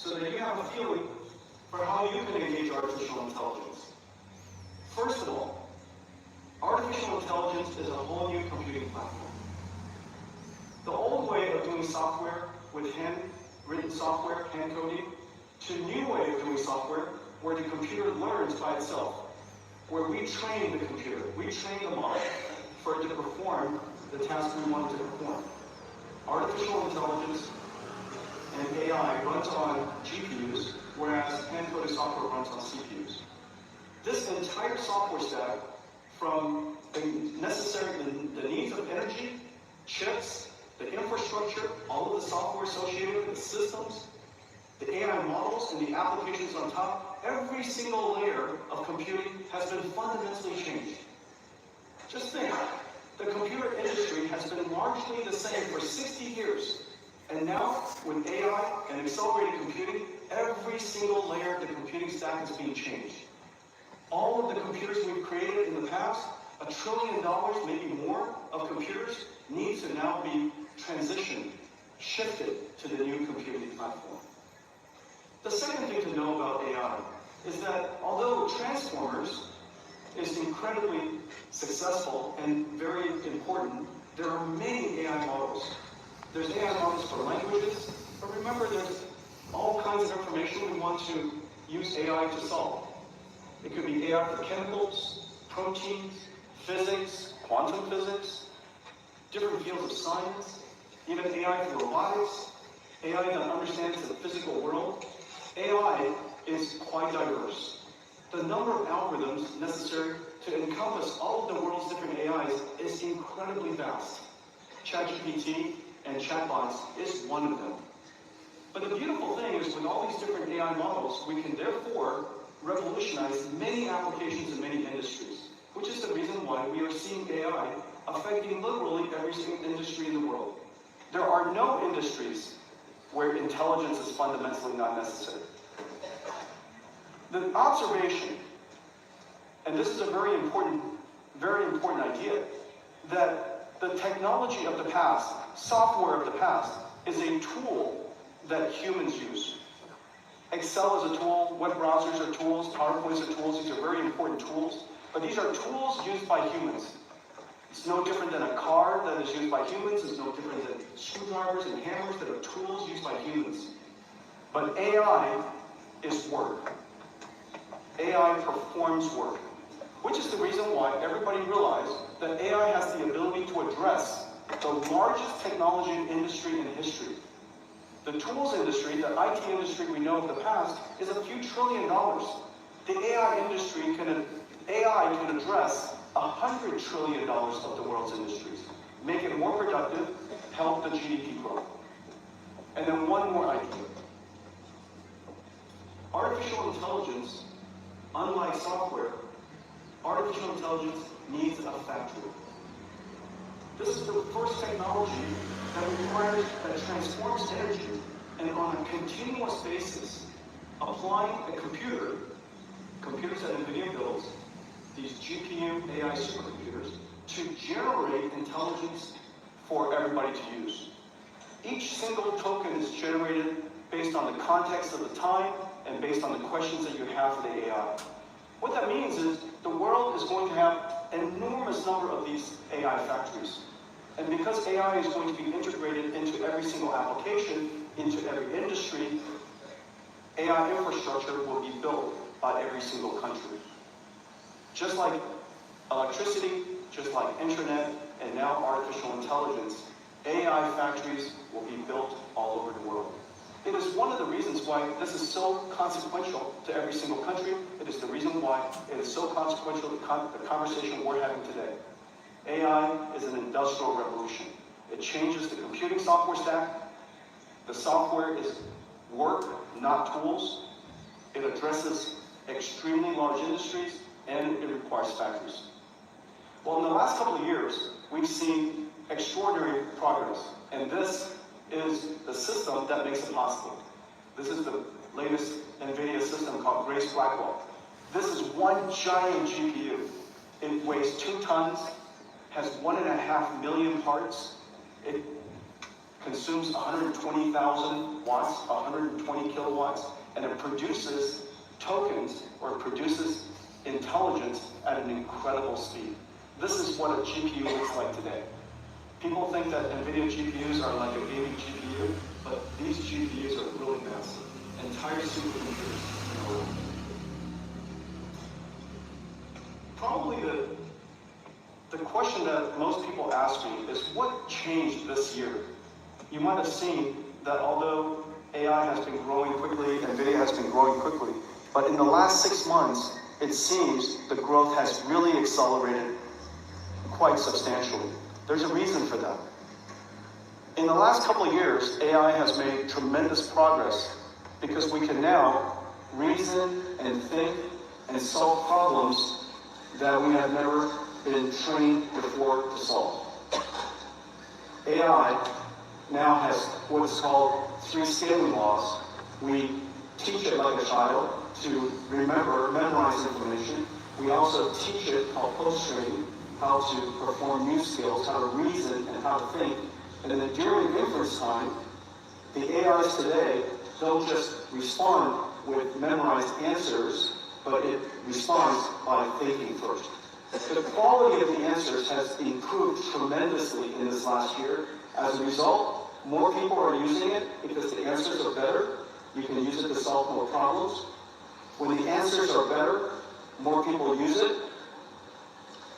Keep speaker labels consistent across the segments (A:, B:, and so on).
A: so that you have a feeling for how you can engage artificial intelligence. First of all, artificial intelligence is a whole new computing platform. The old way of doing software with hand-written software, hand coding, to a new way of doing software where the computer learns by itself, where we train the computer, we train the model for it to perform the task we want it to perform. Artificial intelligence and AI runs on GPUs, whereas hand-coded software runs on CPUs. This entire software stack, from the needs of energy, chips, the infrastructure, all of the software associated with the systems, the AI models and the applications on top, every single layer of computing has been fundamentally changed. Just think, the computer industry has been largely the same for 60 years. And now, with AI and accelerated computing, every single layer of the computing stack is being changed. All of the computers we've created in the past, $1 trillion, maybe more, of computers need to now be transitioned, shifted to the new computing platform. The second thing to know about AI is that although Transformers is incredibly successful and very important, there are many AI models. There's AI models for languages, but remember there's all kinds of information we want to use AI to solve. It could be AI for chemicals, proteins, physics, quantum physics, different fields of science, even AI for robotics, AI that understands the physical world. AI is quite diverse. The number of algorithms necessary to encompass all of the world's different AIs is incredibly vast. ChatGPT and chatbots is one of them. But the beautiful thing is with all these different AI models, we can therefore revolutionize many applications in many industries, which is the reason why we are seeing AI affecting literally every single industry in the world. There are no industries where intelligence is fundamentally not necessary. The observation, and this is a very important idea, that the technology of the past, software of the past, is a tool that humans use. Excel is a tool, web browsers are tools, PowerPoints are tools, these are very important tools, but these are tools used by humans. It's no different than a car that is used by humans, it's no different than screwdrivers and hammers that are tools used by humans. But AI is work. AI performs work, which is the reason why everybody realized that AI has the ability to address the largest technology industry in history. The tools industry, the IT industry we know of the past, is a few $1 trillion. The AI industry AI can address $100 trillion of the world's industries, make it more productive, help the GDP grow. And then one more idea. Artificial intelligence, unlike software, artificial intelligence needs a factory. This is the first technology that transforms energy and on a continuous basis, applying a computers that NVIDIA builds, these GPU AI supercomputers, to generate intelligence for everybody to use. Each single token is generated based on the context of the time and based on the questions that you have for the AI. What that means is the world is going to have an enormous number of these AI factories. And because AI is going to be integrated into every single application, into every industry, AI infrastructure will be built by every single country. Just like electricity, just like internet, and now artificial intelligence, AI factories will be built all over the world. It is one of the reasons why this is so consequential to every single country. It is the reason why it is so consequential to the conversation we're having today. AI is an industrial revolution. It changes the computing software stack. The software is work, not tools. It addresses extremely large industries, and it requires factories. Well, in the last couple of years, we've seen extraordinary progress, and this is the system that makes it possible. This is the latest NVIDIA system called Grace Blackwell. This is one giant GPU. It weighs 2 tons, has 1.5 million parts. It consumes 120,000 watts, 120 kilowatts, and it produces tokens, or it produces intelligence at an incredible speed. This is what a GPU looks like today. People think that NVIDIA GPUs are like a gaming GPU, but these GPUs are really massive. Entire supercomputers. Probably the question that most people ask me is, what changed this year? You might have seen that although AI has been growing quickly, NVIDIA has been growing quickly, but in the last 6 months, it seems the growth has really accelerated quite substantially. There's a reason for that. In the last couple of years, AI has made tremendous progress because we can now reason and think and solve problems that we have never been trained before to solve. AI now has what is called 3 scaling laws. We teach it like a child to memorize information. We also teach it, called post-training, how to perform new skills, how to reason, and how to think. And then during inference time, the AIs today don't just respond with memorized answers, but it responds by thinking first. The quality of the answers has improved tremendously in this last year. As a result, more people are using it because the answers are better. You can use it to solve more problems. When the answers are better, more people use it.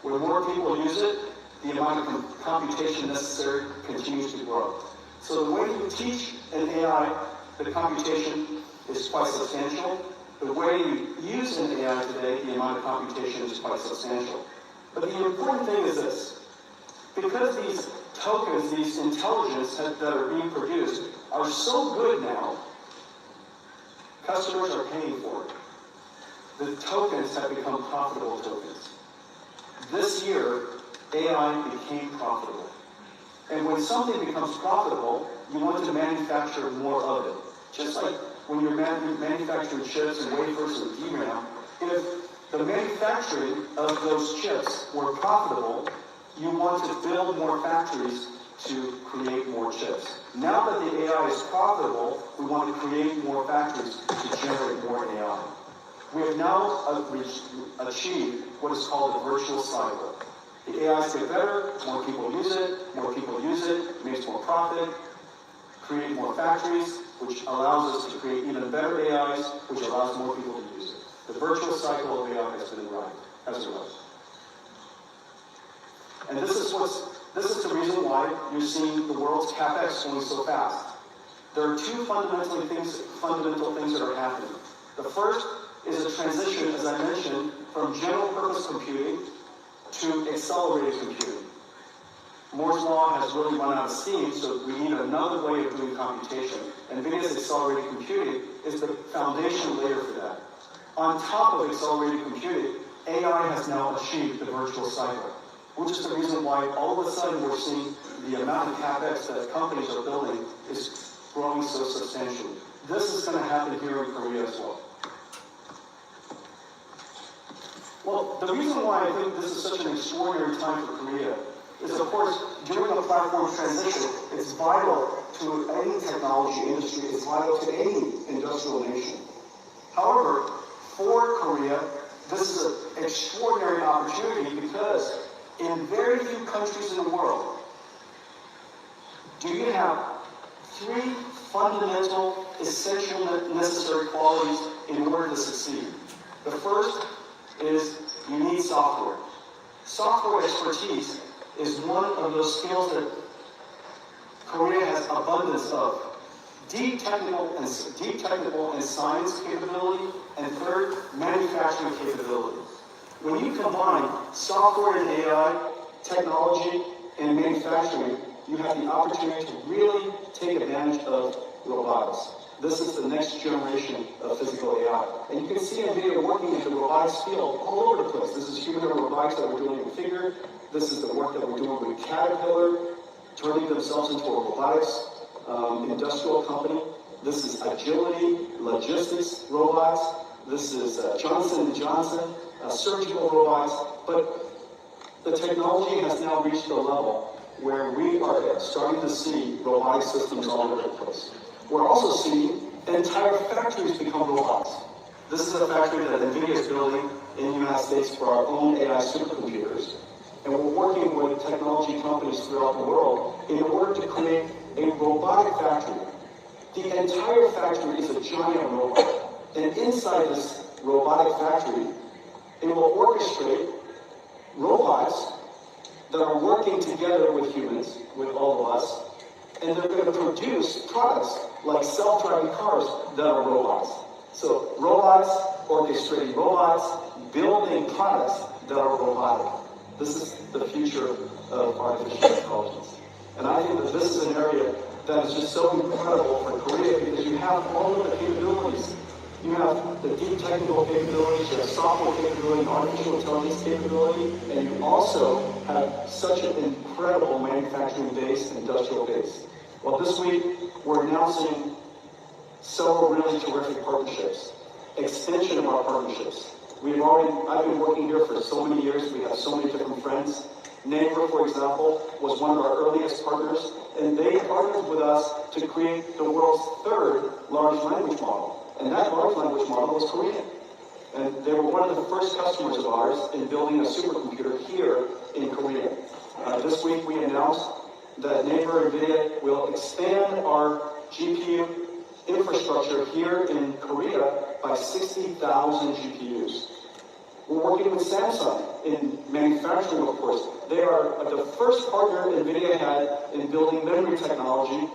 A: When more people use it, the amount of computation necessary continues to grow. So the way you teach an AI, the computation is quite substantial. The way you use an AI today, the amount of computation is quite substantial. But the important thing is this. Because these tokens, these intelligence that are being produced are so good now, customers are paying for it. The tokens have become profitable tokens. This year, AI became profitable. And when something becomes profitable, you want to manufacture more of it. Just like when you're manufacturing chips and wafers and DRAM, if the manufacturing of those chips were profitable, you want to build more factories to create more chips. Now that the AI is profitable, we want to create more factories to generate more AI. We have now achieved what is called a virtuous cycle. The AIs get better, more people use it, makes more profit, create more factories, which allows us to create even better AIs, which allows more people to use it. The virtuous cycle of AI has arrived. And this is the reason why you're seeing the world's CapEx going so fast. There are 2 fundamental things that are happening. The first is a transition, as I mentioned, from general purpose computing to accelerated computing. Moore's law has really run out of steam, so we need another way of doing computation. NVIDIA's accelerated computing is the foundation layer for that. On top of accelerated computing, AI has now achieved the virtuous cycle, which is the reason why all of a sudden we're seeing the amount of CapEx that companies are building is growing so substantially. This is going to happen here in Korea as well. Well, the reason why I think this is such an extraordinary time for Korea is, of course, during a platform transition, it's vital to any technology industry, it's vital to any industrial nation. However, for Korea, this is an extraordinary opportunity because in very few countries in the world do you have 3 fundamental, essential, necessary qualities in order to succeed. The first is you need software. Software expertise is one of those skills that Korea has abundance of. Deep technical and science capability, and third, manufacturing capability. When you combine software and AI, technology, and manufacturing, you have the opportunity to really take advantage of robotics. This is the next generation of physical AI. And you can see NVIDIA working in the robotics field all over the place. This is humanoid robotics that we're doing with Figure. This is the work that we're doing with Caterpillar, turning themselves into a robotics industrial company. This is agility, logistics robots. This is Johnson & Johnson, surgical robots. But the technology has now reached a level where we are starting to see robotic systems all over the place. We're also seeing entire factories become robots. This is a factory that NVIDIA is building in the United States for our own AI supercomputers. And we're working with technology companies throughout the world in order to create a robotic factory. The entire factory is a giant robot. And inside this robotic factory, it will orchestrate robots that are working together with humans, with all of us, and they're going to produce products like self-driving cars that are robots. So robots, orchestrating robots, building products that are robotic. This is the future of artificial intelligence. And I think that this is an area that is just so incredible for Korea because you have all of the capabilities. You have the deep technical capabilities, you have software capability, artificial intelligence capability, and you also have such an incredible manufacturing base, industrial base. Well, this week, we're announcing several really terrific partnerships, extension of our partnerships. I've been working here for so many years, we have so many different friends. Neighbor, for example, was one of our earliest partners, and they partnered with us to create the world's third large language model. And that large language model was Korean. And they were one of the first customers of ours in building a supercomputer here in Korea. This week we announced that Neighbor NVIDIA will expand our GPU infrastructure here in Korea by 60,000 GPUs. We're working with Samsung in manufacturing, of course. They are the first partner NVIDIA had in building memory technology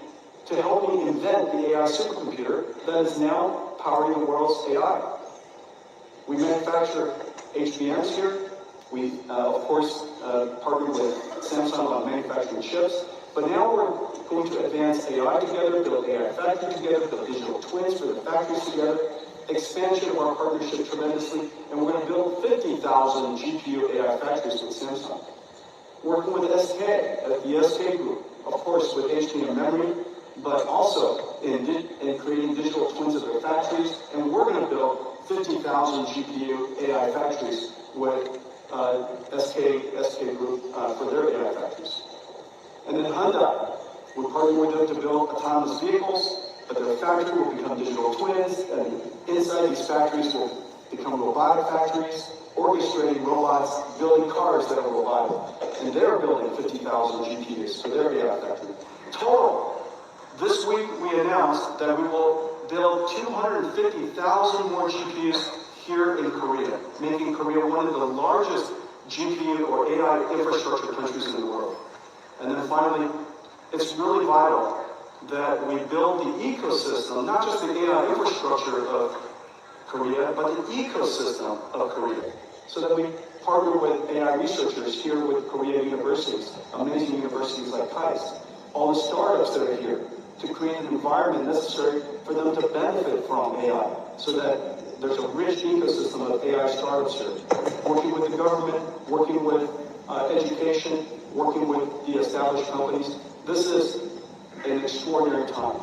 A: to help me invent the AI supercomputer that is now powering the world's AI. We manufacture HBMs here. We, of course, partner with Samsung on manufacturing chips. But now we're going to advance AI together, build AI factory together, build digital twins for the factories together, expansion of our partnership tremendously, and we're going to build 50,000 GPU AI factories with Samsung. Working with SK, at the SK Group, of course, with HBM memory, but also in creating digital twins of their factories, and we're going to build 50,000 GPU AI factories with SK Group for their AI factories. And then Hyundai, we're partnering with them to build autonomous vehicles, but their factory will become digital twins, and inside these factories will become robotic factories, orchestrating robots, building cars that are robotic. And they're building 50,000 GPUs for their AI factory. Total, this week we announced that we will build 250,000 more GPUs here in Korea, making Korea one of the largest GPU or AI infrastructure countries in the world. And then finally, it's really vital that we build the ecosystem, not just the AI infrastructure of Korea, but the ecosystem of Korea, so that we partner with AI researchers here with Korean universities, amazing universities like KAIST, all the startups that are here, to create an environment necessary for them to benefit from AI, so that there's a rich ecosystem of AI startups here. Working with the government, working with education, working with the established companies. This is an extraordinary time.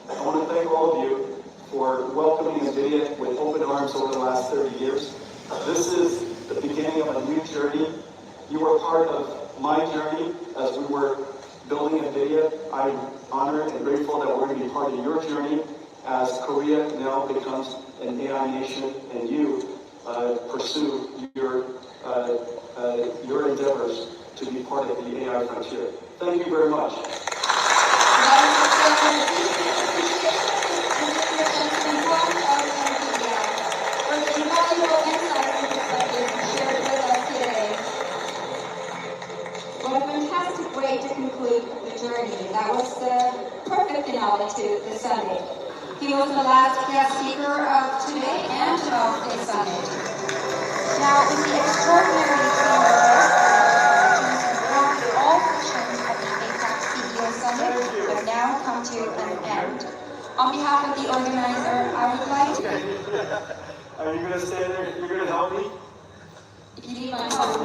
A: I want to thank all of you for welcoming NVIDIA with open arms over the last 30 years. This is the beginning of a new journey. You are part of my journey as we were building NVIDIA. I'm honored and grateful that we're going to be part of your journey as Korea now becomes an AI nation and you pursue your endeavors to be part of the AI frontier. Thank you very much.
B: What a fantastic way to conclude the journey. That was the perfect finale to the summit. He was the last guest speaker of today and of the summit. Now, with the extraordinary theme all sessions of the APEC CEO Summit have now come to an end. On behalf of the organizer, I would like to...
A: Are you going to stay there? You're going to help me?
B: If you need my help.